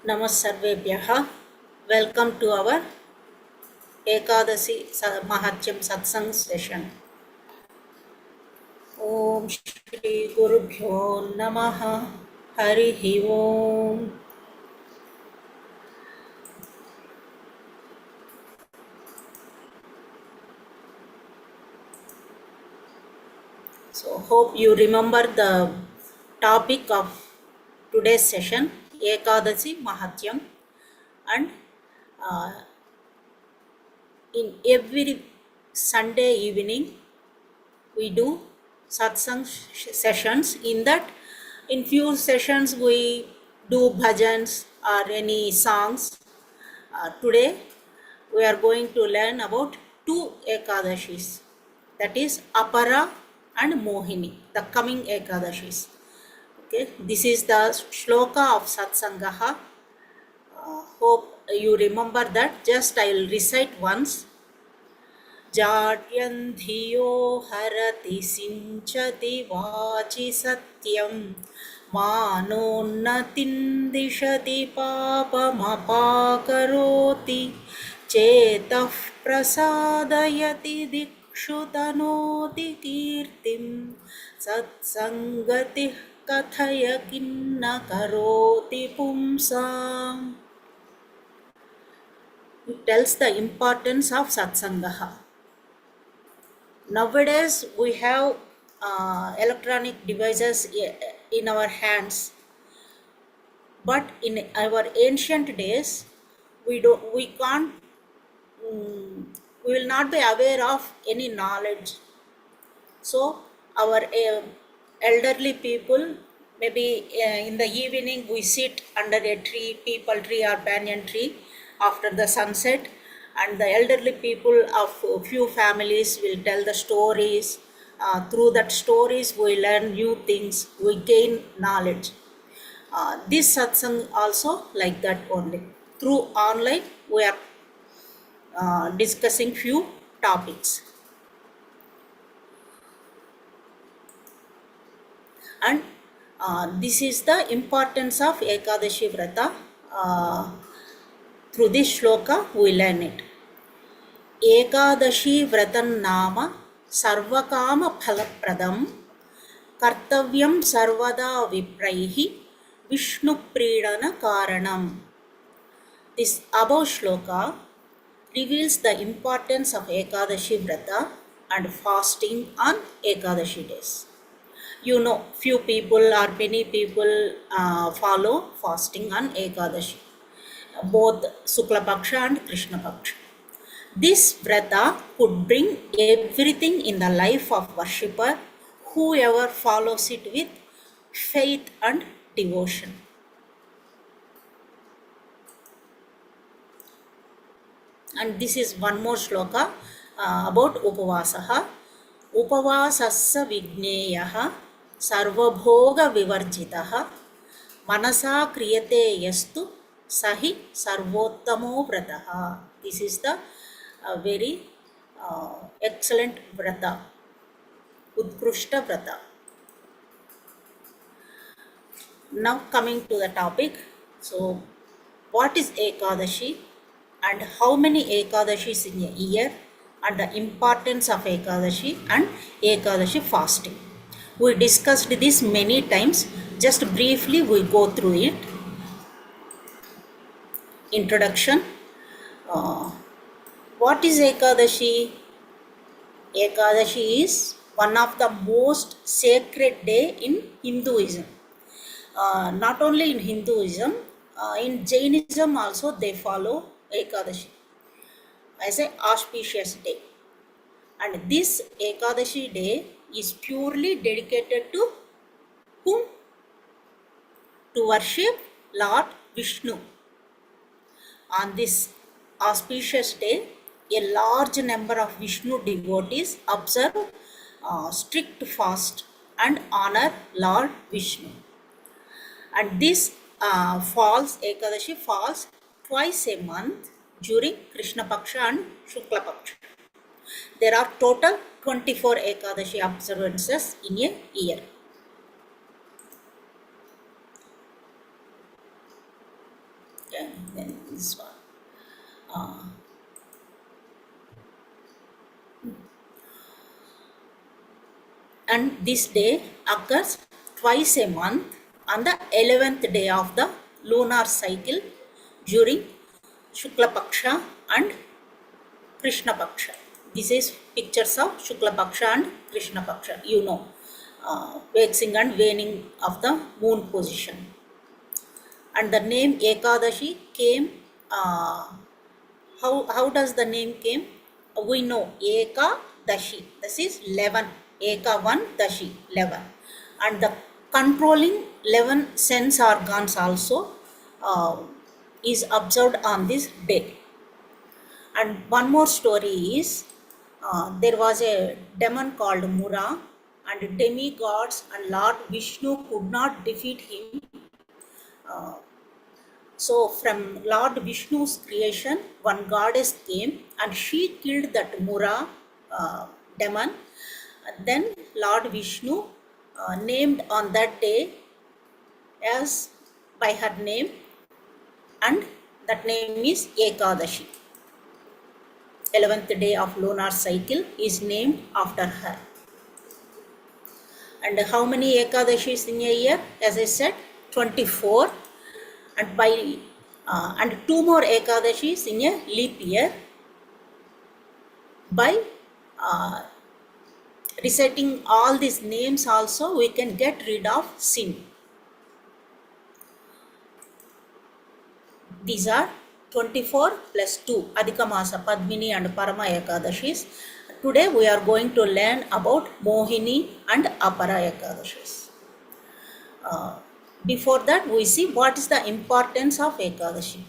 Namasarvebhyaha. Welcome to our Ekadashi Mahatmyam Satsang session. Om Shri Gurubhyo Namaha. Harihi Om. So, hope you remember the topic of today's session, Ekadashi Mahatmyam, and uh, in every Sunday evening we do satsang sessions. In that, in few sessions we do bhajans or any songs. Today we are going to learn about two ekadashis, that is apara and mohini, the coming ekadashis. Okay, this is the shloka of satsangaha. Hope you remember that. Just I will recite once. जाड्यं धियो हरति सिञ्चति वाचि सत्यं मानोन्नतिं दिशति पापमपाकरोति चेतः प्रसादयति दिक्षु तनोति कीर्तिं सत्सङ्गतिः कथय किन्न करोति पुंसाम्. It tells the importance of satsangaha. Nowadays we have electronic devices in our hands, but in our ancient days we can't we will not be aware of any knowledge. So our elderly people, maybe in the evening we sit under a tree, peepal tree or banyan tree after the sunset, and the elderly people of few families will tell the stories. Through that stories we learn new things, we gain knowledge. This satsang also like that only. Through online we are discussing few topics. And this is the importance of Ekadashi Vrata. Through this shloka we learn it. Ekadashi Vratam Nama Sarvakama Phalapradam Kartavyam Sarvada Vipraihi Vishnu Pridana Karanam. This above shloka reveals the importance of Ekadashi Vrata and fasting on Ekadashi days. You know, few people or many people follow fasting on Ekadashi, both Sukla Paksha and Krishna Paksha. This vrata could bring everything in the life of worshipper, whoever follows it with faith and devotion. And this is one more shloka about Upavasaha. Upavasassa Vigneyaha Sarvabhoga Vivarjitaha Manasa Kriyate Yastu Sahi Sarvottamo Vrataha. This is the very excellent vrata, Utkrushta vrata. Now coming to the topic. So, what is Ekadashi and how many Ekadashis in a year, and the importance of Ekadashi and Ekadashi fasting? We discussed this many times. Just briefly we go through it. Introduction. What is Ekadashi? Ekadashi is one of the most sacred day in Hinduism. Not only in Hinduism, in Jainism also they follow Ekadashi as an auspicious day. And this Ekadashi day is purely dedicated to whom? To worship Lord Vishnu. On this auspicious day, a large number of Vishnu devotees observe strict fast and honor Lord Vishnu. And this Ekadashi falls twice a month during Krishna Paksha and Shukla Paksha. There are total 24 Ekadashi observances in a year. then this one. Uh, and this day occurs twice a month on the 11th day of the lunar cycle during Shukla Paksha and Krishna Paksha. This is pictures of Shukla Paksha and Krishna Paksha. Waxing and waning of the moon position. And the name Ekadashi came. How does the name came? We know Ekadashi. This is 11. Eka 1, Dashi 11. And the controlling 11 sense organs also is observed on this day. And one more story is there was a demon called Mura, and demigods and Lord Vishnu could not defeat him. So from Lord Vishnu's creation, one goddess came and she killed that Mura demon. And then Lord Vishnu named on that day as by her name, and that name is Ekadashi. 11th day of lunar cycle is named after her. And how many Ekadashis in a year? As I said, 24. And and 2 more Ekadashis in a leap year. By reciting all these names also, we can get rid of sin. These are 24 plus 2 Adhika Masa, Padmini and Parama Ekadashis. Today we are going to learn about Mohini and Apara Ekadashis. Before that, we see what is the importance of Ekadashi.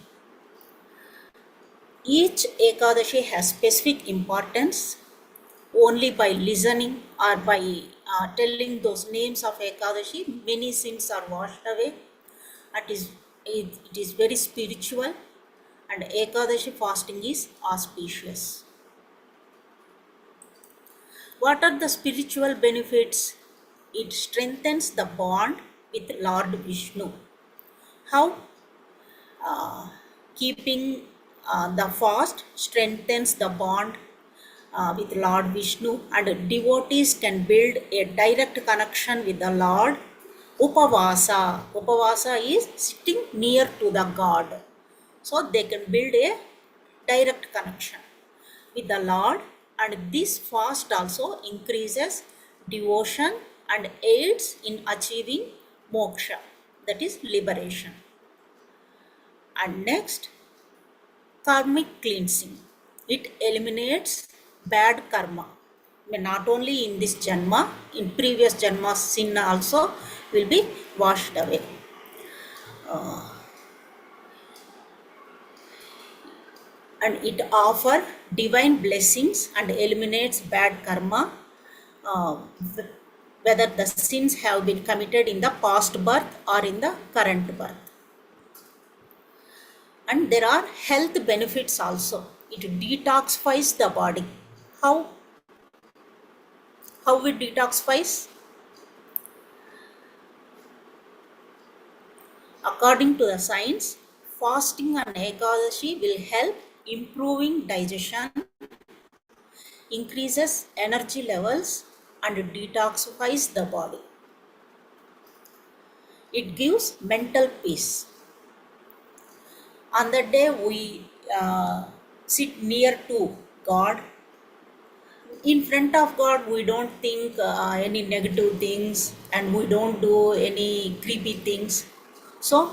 Each Ekadashi has specific importance. Only by listening or by telling those names of Ekadashi, many sins are washed away. It is very spiritual, and Ekadashi fasting is auspicious. What are the spiritual benefits? It strengthens the bond with Lord Vishnu. How? Keeping the fast strengthens the bond with Lord Vishnu, and devotees can build a direct connection with the Lord. Upavasa is sitting near to the God. So they can build a direct connection with the Lord, and this fast also increases devotion and aids in achieving moksha, that is liberation. And next, karmic cleansing. It eliminates bad karma. Not only in this janma, in previous janma, sin also will be washed away. And it offers divine blessings and eliminates bad karma, whether the sins have been committed in the past birth or in the current birth. And there are health benefits also. It detoxifies the body. How we detoxifies? According to the science, fasting on Ekadashi will help improving digestion, increases energy levels, and detoxifies the body. It gives mental peace. On that day, we sit near to God. In front of God, we don't think any negative things, and we don't do any creepy things. So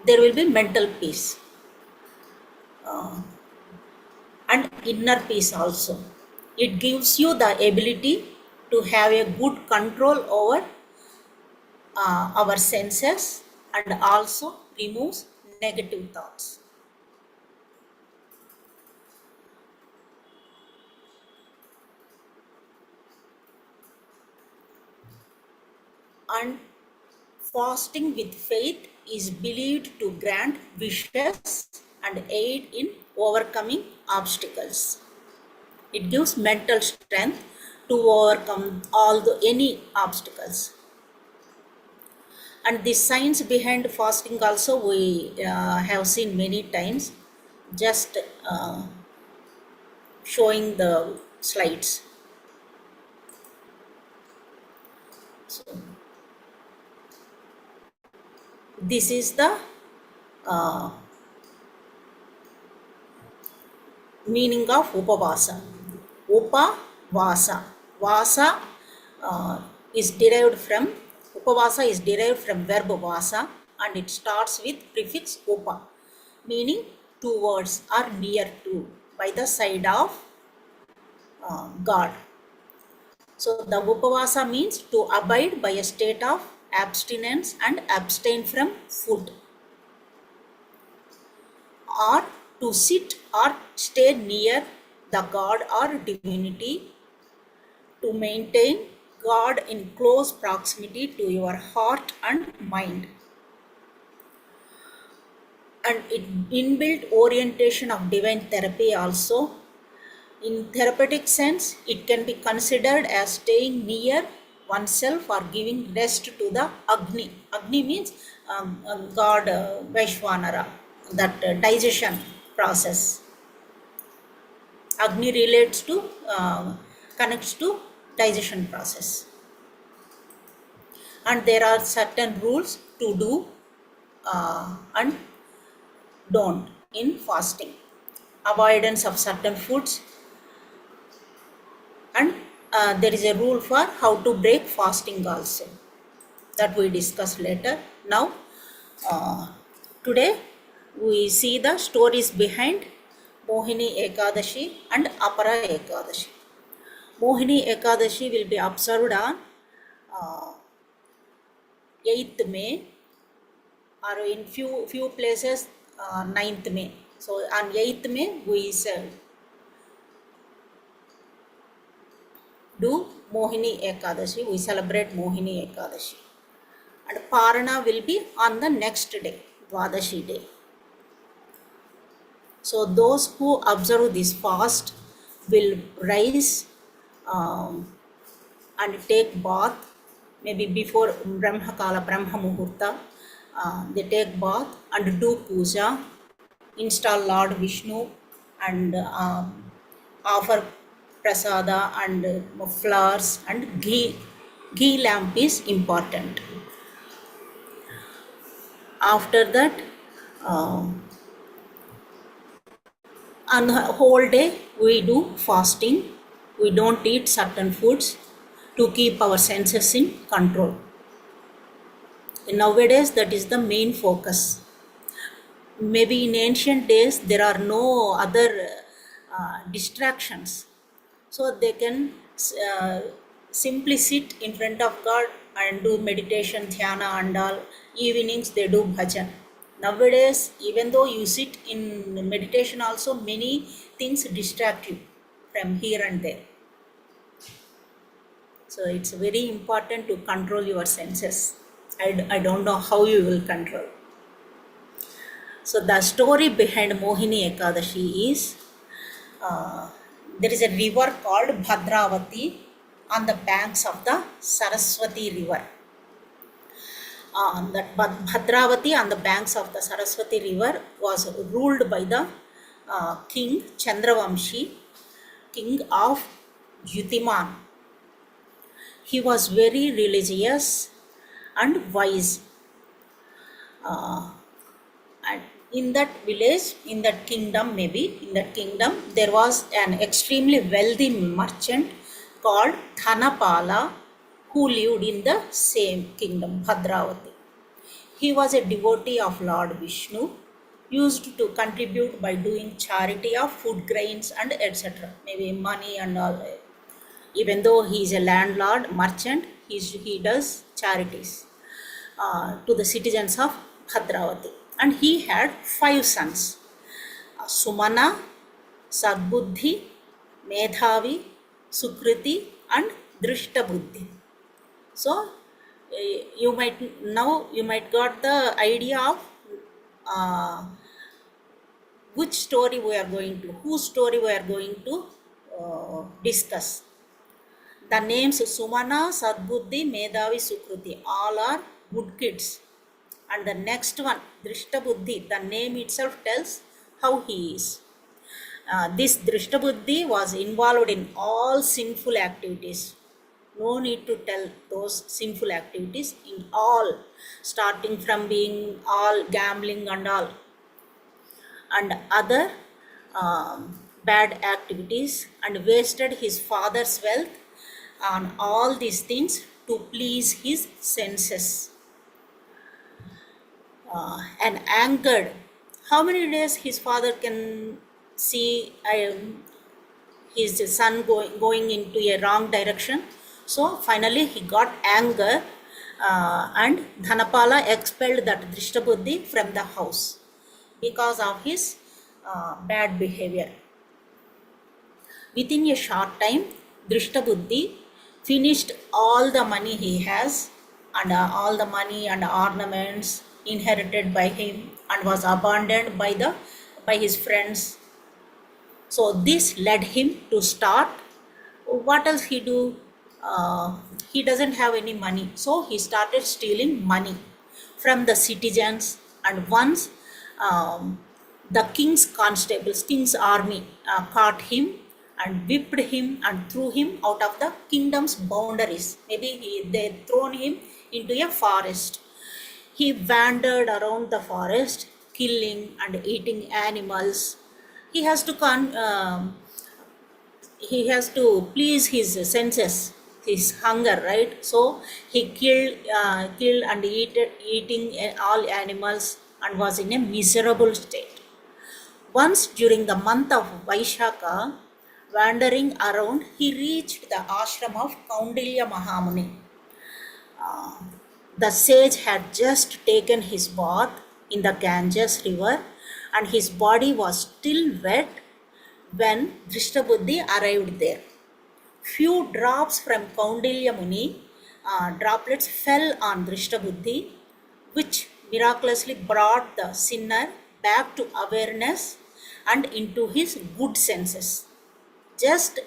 there will be mental peace and inner peace also. It gives you the ability to have a good control over our senses, and also removes negative thoughts. And fasting with faith is believed to grant wishes and aid in overcoming obstacles. It gives mental strength to overcome any obstacles. And the science behind fasting also we have seen many times, just showing the slides. So this is the uh, meaning of upavasa. Upavasa. Vasa is derived from, upavasa is derived from verb vasa, and it starts with prefix upa, meaning towards or near to, by the side of God. So the upavasa means to abide by a state of abstinence and abstain from food, or to sit or stay near the God or divinity, to maintain God in close proximity to your heart and mind. And it inbuilt orientation of divine therapy also. In therapeutic sense, it can be considered as staying near oneself or giving rest to the Agni. Agni means God Vaishvanara, that digestion process. Agni relates to, connects to digestion process. And there are certain rules to do and don't in fasting. Avoidance of certain foods, and there is a rule for how to break fasting also, that we discuss later. Now today we see the stories behind Mohini Ekadashi and Apara Ekadashi. Mohini Ekadashi will be observed on 8th May, or in few places 9th May. So on 8th May we do Mohini Ekadashi, we celebrate Mohini Ekadashi. And Parana will be on the next day, Dwadashi day. So those who observe this fast will rise and take bath, maybe before Brahmakala, Brahma Muhurta. They take bath and do puja, install Lord Vishnu, and offer prasada and flowers, and ghee. Ghee lamp is important. After that, on the whole day we do fasting. We don't eat certain foods to keep our senses in control. Nowadays that is the main focus. Maybe in ancient days there are no other distractions, so they can uh, simply sit in front of God and do meditation, dhyana and all. Evenings they do bhajan. Nowadays, even though you sit in meditation also, many things distract you from here and there. So it's very important to control your senses. I don't know how you will control. So the story behind Mohini Ekadashi is, there is a river called Bhadravati on the banks of the Saraswati river. That Bhadravati on the banks of the Saraswati river was ruled by the king Chandravamshi, king of Yutiman. He was very religious and wise. And in that village, in that kingdom, there was an extremely wealthy merchant called Dhanapala, who lived in the same kingdom, Bhadravati. He was a devotee of Lord Vishnu, used to contribute by doing charity of food grains and etc., maybe money and all. Even though he is a landlord, merchant, he does charities to the citizens of Bhadravati. And he had 5 sons: Sumana, Sadbuddhi, Medhavi, Sukriti, and Drishtabuddhi. So you might got the idea of which story we are going to, whose story we are going to discuss. The names Sumana, Sadbuddhi, Medhavi, Sukriti, all are good kids. And the next one, Drishta Buddhi, the name itself tells how he is. This Drishta Buddhi was involved in all sinful activities. No need to tell those sinful activities in all, starting from being all gambling and other bad activities, and wasted his father's wealth on all these things to please his senses. And angered, how many days his father can see his son going into a wrong direction? So finally he got anger, and Dhanapala expelled that Drishtabuddhi from the house because of his bad behavior. Within a short time, Drishtabuddhi finished all the money he has, and all the money and ornaments inherited by him, and was abandoned by his friends. So this led him to start. What else he do? He doesn't have any money, so he started stealing money from the citizens. And once the king's constables, king's army, caught him and whipped him and threw him out of the kingdom's boundaries. Maybe they thrown him into a forest. He wandered around the forest, killing and eating animals. He has to he has to please his senses, his hunger, right? So he killed and eating all animals, and was in a miserable state. Once during the month of Vaishaka, wandering around, he reached the ashram of Kaundilya Mahamuni. The sage had just taken his bath in the Ganges river, and his body was still wet when Drishtabuddhi arrived there. Few drops from Kaundilya Muni, droplets fell on Drishtabuddhi, which miraculously brought the sinner back to awareness and into his good senses. Just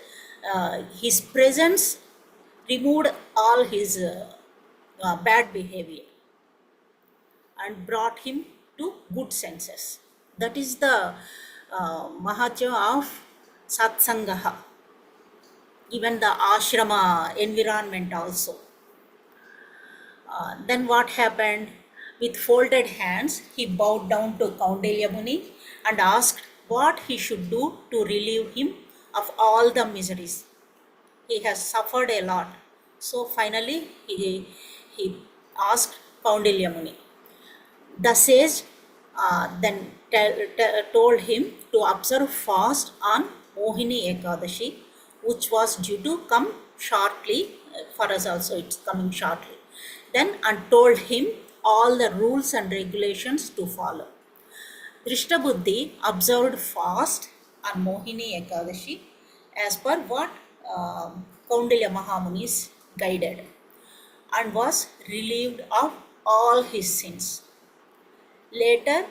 his presence removed all his bad behavior and brought him to good senses. That is the Mahatmyam of Satsangaha. Even the ashrama environment also. Then what happened? With folded hands, he bowed down to Kaundilya Muni and asked what he should do to relieve him of all the miseries. He has suffered a lot. So finally, he asked Kaundilya Muni. The sage then told him to observe fast on Mohini Ekadashi, which was due to come shortly. For us also it's coming shortly. Then and told him all the rules and regulations to follow. Drishtabuddhi observed fast on Mohini Ekadashi as per what Kaundilya Mahamunis guided, and was relieved of all his sins. Later,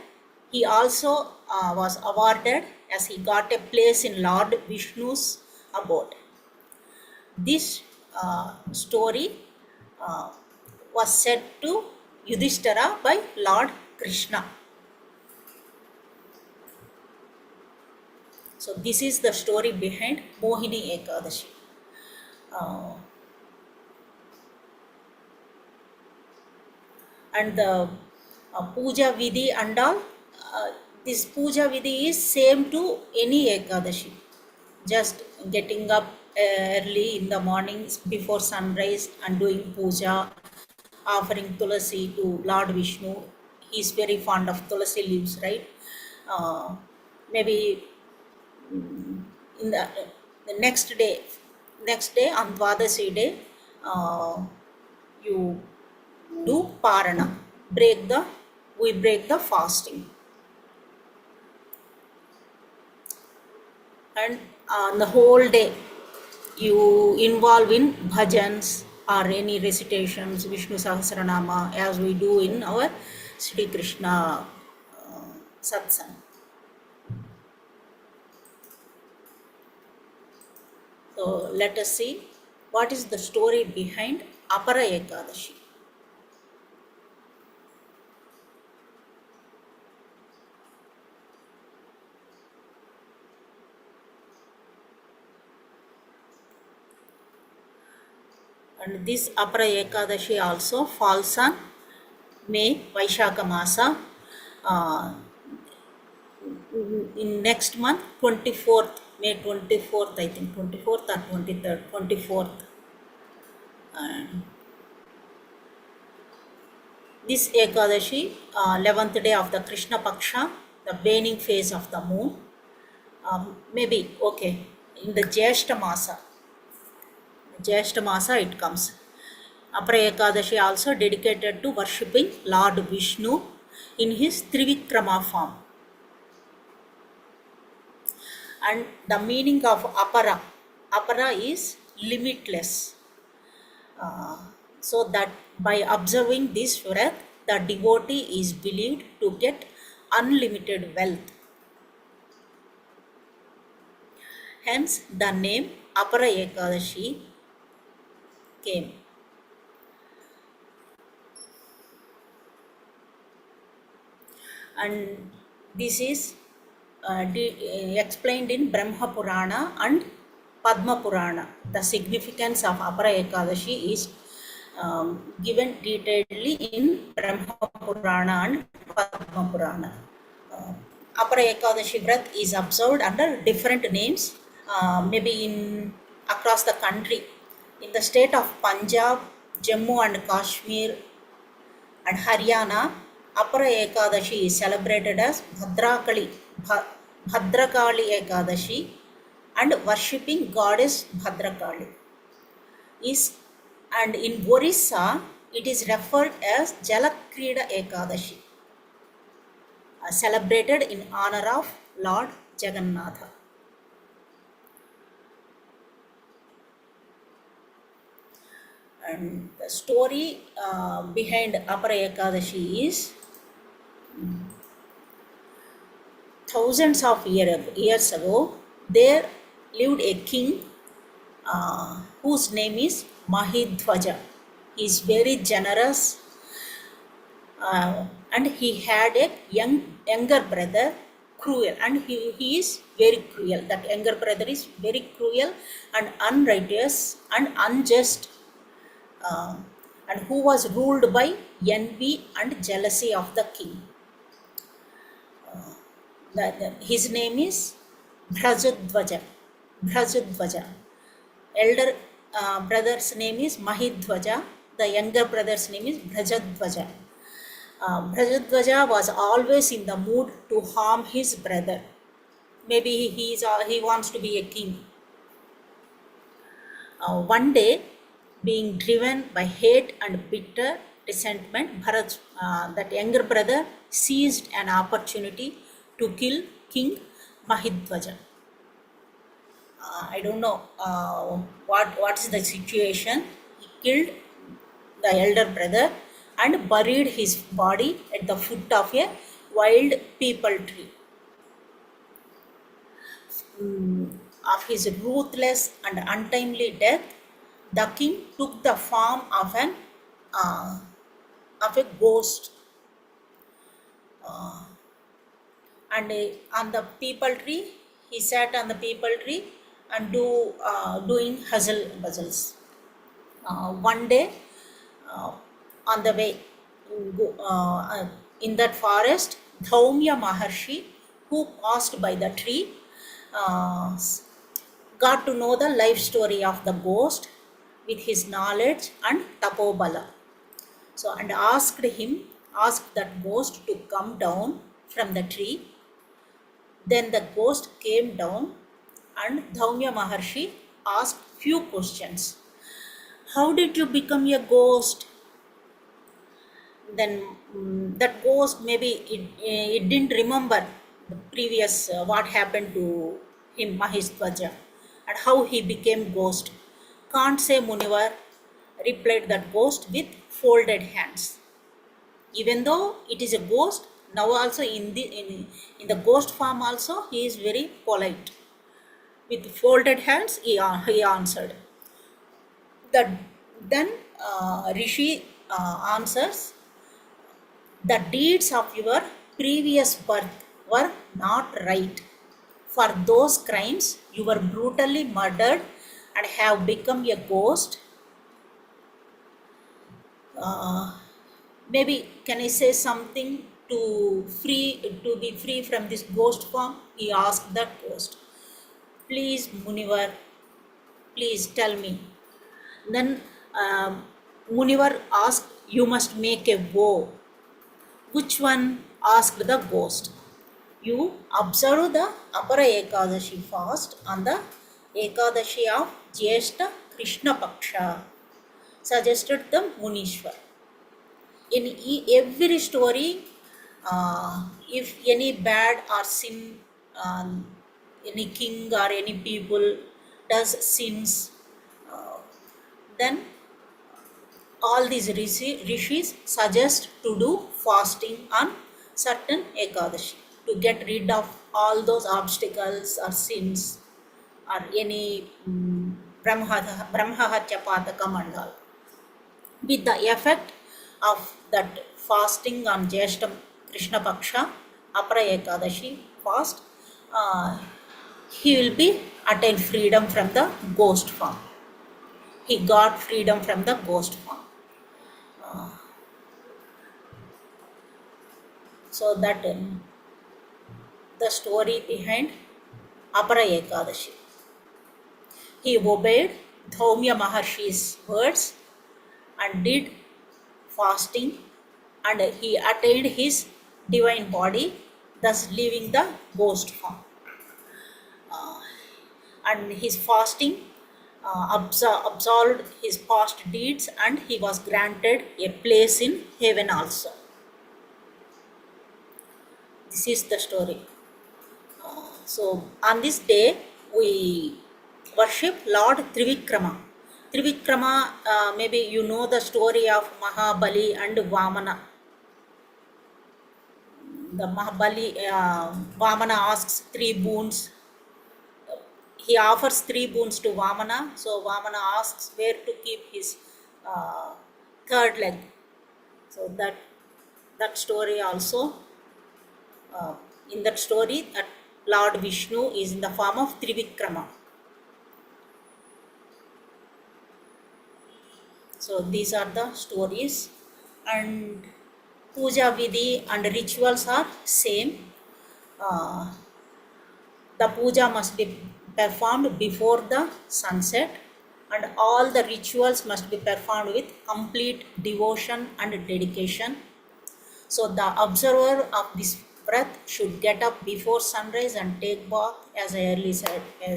he also was awarded, as he got a place in Lord Vishnu's abode. This story was said to Yudhishthira by Lord Krishna. So this is the story behind Mohini Ekadashi. And the puja vidhi and all, this puja vidhi is same to any Ekadashi. Just getting up early in the mornings before sunrise and doing puja, offering tulasi to Lord Vishnu. He is very fond of tulasi leaves, right? Maybe in the next day on Dwadasi day, you do parana, we break the fasting. And on the whole day you involve in bhajans or any recitations, Vishnu Sahasranama, as we do in our Sri Krishna Satsang. So let us see what is the story behind Apara Ekadashi. And this Apara Ekadashi also falls on May Vaishaka Masa. In next month, 24th, May 24th, I think 24th or 23rd, 24th. This Ekadashi, 11th day of the Krishna Paksha, the waning phase of the moon, maybe, okay, in the Jyeshta Masa it comes. Apara Ekadashi also dedicated to worshipping Lord Vishnu in his Trivikrama form. And the meaning of Apara is limitless. So that by observing this Vrat, the devotee is believed to get unlimited wealth. Hence, the name Apara Ekadashi came. And this is explained in Brahma Purana and Padma Purana. The significance of Apara Ekadashi is given detailedly in Brahma Purana and Padma Purana. Apara Ekadashi Vrat is observed under different names, maybe in across the country. In the state of Punjab, Jammu and Kashmir, and Haryana, Apara Ekadashi is celebrated as Bhadrakali Ekadashi, and worshipping goddess Bhadrakali. And in Orissa, it is referred as Jalakrida Ekadashi, celebrated in honor of Lord Jagannatha. And the story behind Apara Ekadashi is thousands of years ago, there lived a king whose name is Mahidhwaja. He is very generous, and he had a younger brother, cruel, and he is very cruel. That younger brother is very cruel and unrighteous and unjust, and who was ruled by envy and jealousy of the king. His name is Bhrajadwaja. Elder brother's name is Mahidhwaja. The younger brother's name is Bhrajadwaja. Bhrajadwaja was always in the mood to harm his brother. Maybe he wants to be a king. One day, being driven by hate and bitter resentment, that younger brother seized an opportunity to kill King Mahidhwaja. I don't know what is the situation. He killed the elder brother and buried his body at the foot of a wild peepal tree. Of his ruthless and untimely death, the king took the form of a ghost, and on the peepal tree, he sat on the peepal tree and doing hustle puzzles. One day, on the way in that forest, Dhaumya Maharshi, who passed by the tree, got to know the life story of the ghost with his knowledge and tapobala. So, and asked that ghost to come down from the tree. Then the ghost came down, and Dhaumya Maharshi asked few questions. How did you become a ghost? Then that ghost, maybe it didn't remember the previous what happened to him, Mahidhwaja, and how he became ghost. Can't say, Munivar, replied that ghost with folded hands. Even though it is a ghost, now also in the ghost form also he is very polite. With folded hands he answered. Then Rishi answers, the deeds of your previous birth were not right. For those crimes you were brutally murdered and have become a ghost. Uh, Maybe can I say something to be free from this ghost form? He asked that ghost. Please, Munivar, please tell me. Then Munivar asked, you must make a vow. Which one? Asked the ghost. You observe the Apara Ekadashi fast on the Ekadashi of Jyeshta Krishna Paksha, suggested the Munishwar. In every story, if any bad or sin, any king or any people does sins, uh, then all these rishis suggest to do fasting on certain Ekadashi to get rid of all those obstacles or sins or any Brahmahatya Patakam and all. With the effect of that fasting on Jyeshta Krishna Paksha, Apara Ekadashi fast, uh, he will be attain freedom from the ghost form. He got freedom from the ghost form. So that the story behind Apara Ekadashi. He obeyed Dhaumya Maharshi's words and did fasting, and he attained his divine body, thus leaving the ghost form. And his fasting absolved his past deeds, and he was granted a place in heaven also. This is the story. So on this day, we worship Lord Trivikrama. Trivikrama, maybe you know the story of Mahabali and Vamana. The Mahabali, Vamana asks three boons. He offers three boons to Vamana. So Vamana asks where to keep his uh, third leg. So that story also, uh, in that story, that Lord Vishnu is in the form of Trivikrama. So these are the stories, and puja vidhi and rituals are same. Uh, the puja must be performed before the sunset, and all the rituals must be performed with complete devotion and dedication. So the observer of this Vrat should get up before sunrise and take bath, as I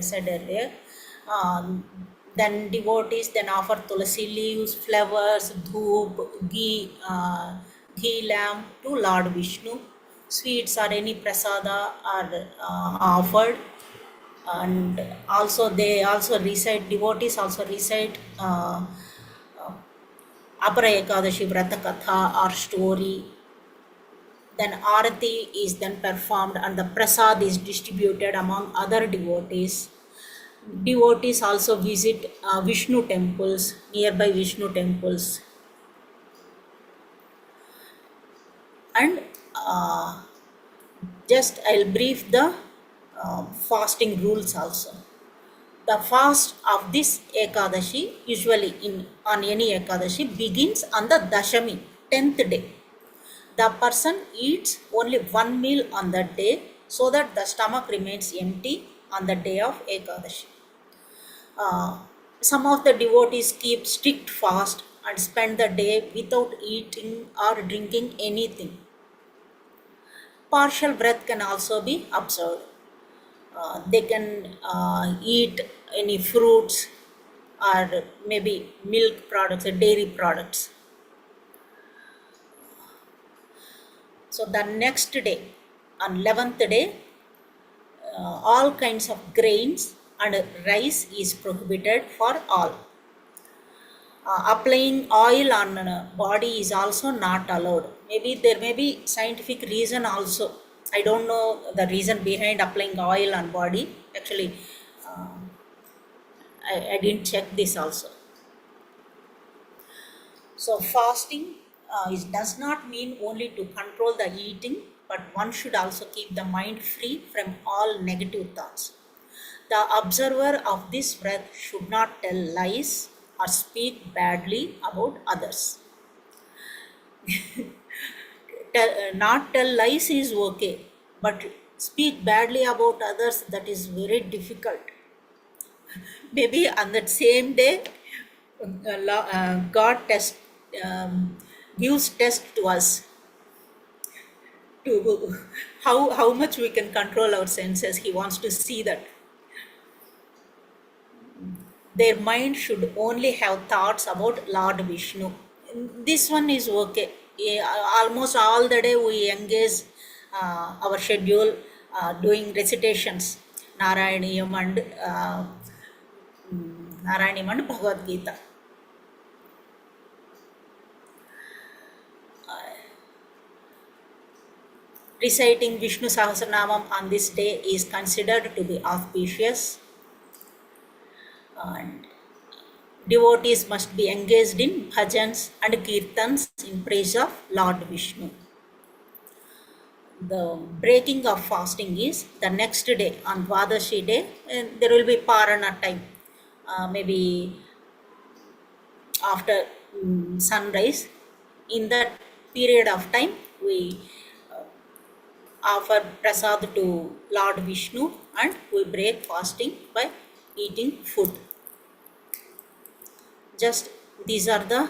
said earlier. Um, then devotees then offer tulasi leaves, flowers, dhoop, ghee lamp to Lord Vishnu. Sweets or any prasada are offered, and also they also recite, devotees also recite Apara Ekadashi Vrata Katha or story. Then Arati is then performed and the prasad is distributed among other devotees. Devotees also visit Vishnu temples, nearby Vishnu temples. And just I'll brief the fasting rules also. The fast of this Ekadashi, usually on any Ekadashi, begins on the Dashami, 10th day. The person eats only one meal on that day so that the stomach remains empty on the day of Ekadashi. Some of the devotees keep strict fast and spend the day without eating or drinking anything. Partial breath can also be observed. They can eat any fruits or maybe milk products or dairy products. So the next day, on 11th day, all kinds of grains and rice is prohibited for all. Applying oil on body is also not allowed. Maybe there may be scientific reason also. I don't know the reason behind applying oil on body. Actually, I didn't check this also. So fasting does not mean only to control the eating, but one should also keep the mind free from all negative thoughts. The observer of this breath should not tell lies or speak badly about others. Not tell lies is okay, but speak badly about others, that is very difficult. Maybe on that same day, God um, gives test to us to how much we can control our senses. He wants to see that their mind should only have thoughts about Lord Vishnu. This one is okay. Almost all the day we engage our schedule doing recitations, Narayaniyam and Bhagavad Gita. Reciting Vishnu Sahasranamam on this day is considered to be auspicious, and devotees must be engaged in bhajans and kirtans in praise of Lord Vishnu. The breaking of fasting is the next day on Dwadashi day, and there will be Parana time, maybe after sunrise. In that period of time, we offer prasad to Lord Vishnu and we break fasting by eating food. Just these are the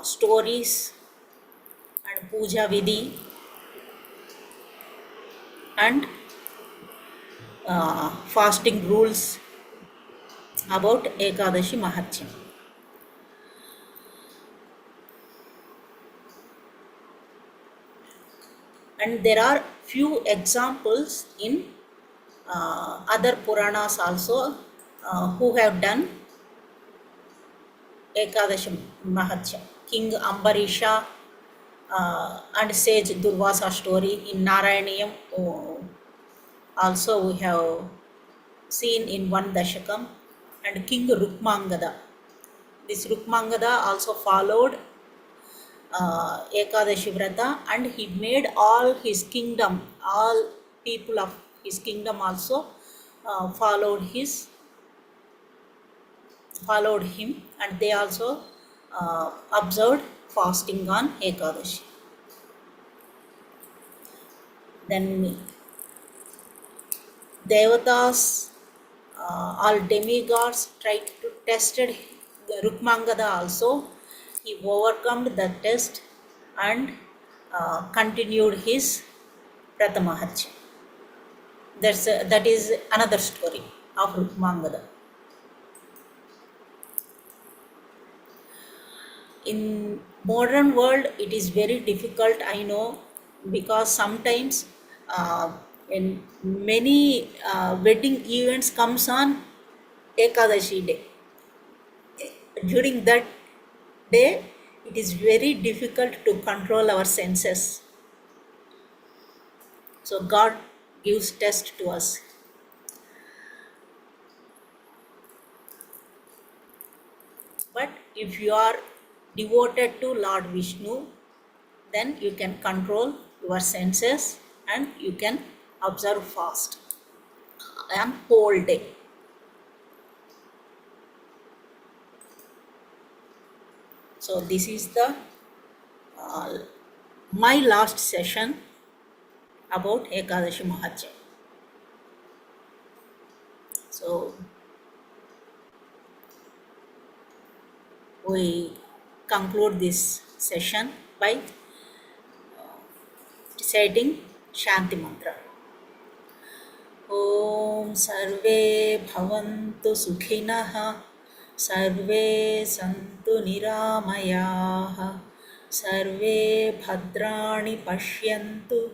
stories and puja vidhi and fasting rules about Ekadashi Mahatmyam. And there are few examples in other Puranas also who have done Ekadashi Mahatmyam. King Ambarisha and sage Durvasa story in Narayaniyam. Also we have seen in one Dashakam, and King Rukmangada. This Rukmangada also followed Ekadashi Vrata, and he made all his kingdom, all people of his kingdom also followed him, and they also observed fasting on Ekadashi. Then Devatas, all demigods tried to tested Rukmangada also. He overcome the test and continued his Pratamaharchi. That is another story of Rukmangada. In modern world, it is very difficult, I know, because sometimes in many wedding events comes on Ekadashi day. During that day, it is very difficult to control our senses. So God gives test to us. But if you are devoted to Lord Vishnu, then you can control your senses and you can observe fast and whole day. So this is the my last session about Ekadashi Mahatmyam. So we conclude this session by reciting Shanti Mantra. Om Sarve Bhavantu Sukhinah, Sarve Santu Niramayaha, Sarve Bhadrani Pashyantu,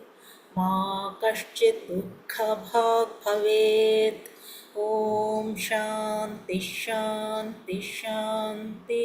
Ma Kaschit Dukha Bhag Bhavet. Om Shanti Shanti Shanti.